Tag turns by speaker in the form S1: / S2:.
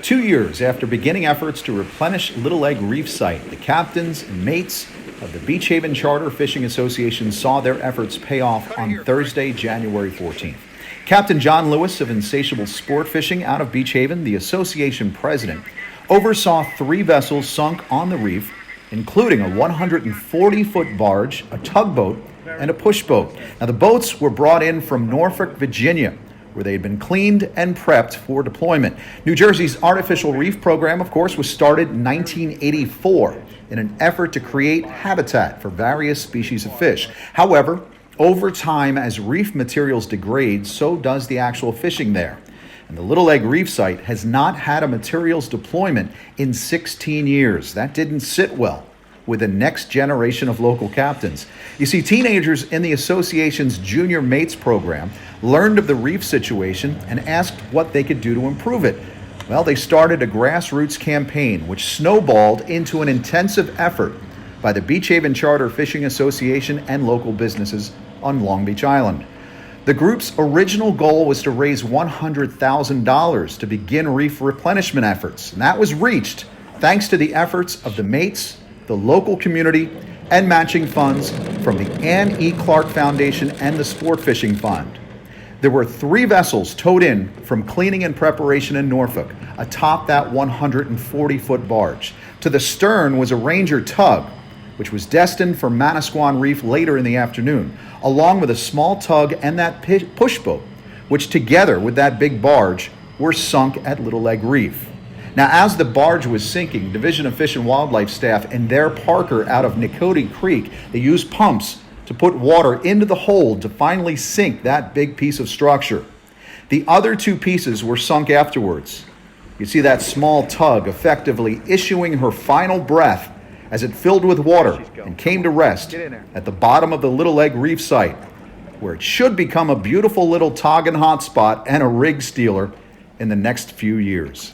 S1: 2 years after beginning efforts to replenish Little Egg Reef Site, the captains and mates of the Beach Haven Charter Fishing Association saw their efforts pay off on Thursday, January 14th. Captain John Lewis of Insatiable Sport Fishing out of Beach Haven, the association president, oversaw 3 vessels sunk on the reef, including a 140-foot barge, a tugboat, and a pushboat. Now, the boats were brought in from Norfolk, Virginia, where they had been cleaned and prepped for deployment. New Jersey's artificial reef program, of course, was started in 1984 in an effort to create habitat for various species of fish. However, over time, as reef materials degrade, so does the actual fishing there. And the Little Egg Reef Site has not had a materials deployment in 16 years. That didn't sit well with the next generation of local captains. You see, teenagers in the association's Junior Mates program learned of the reef situation and asked what they could do to improve it. Well, they started a grassroots campaign which snowballed into an intensive effort by the Beach Haven Charter Fishing Association and local businesses on Long Beach Island. The group's original goal was to raise $100,000 to begin reef replenishment efforts, and that was reached thanks to the efforts of the mates, the local community, and matching funds from the Ann E. Clark Foundation and the Sport Fishing Fund. There were 3 vessels towed in from cleaning and preparation in Norfolk atop that 140-foot barge. To the stern was a Ranger tug, which was destined for Manasquan Reef later in the afternoon, along with a small tug and that pushboat, which together with that big barge were sunk at Little Egg Reef. Now, as the barge was sinking, Division of Fish and Wildlife staff and their Parker out of Nicody Creek, they used pumps to put water into the hold to finally sink that big piece of structure. The other 2 pieces were sunk afterwards. You see that small tug effectively issuing her final breath as it filled with water and came to rest at the bottom of the Little Egg Reef Site, where it should become a beautiful little toggen hotspot and a rig stealer in the next few years.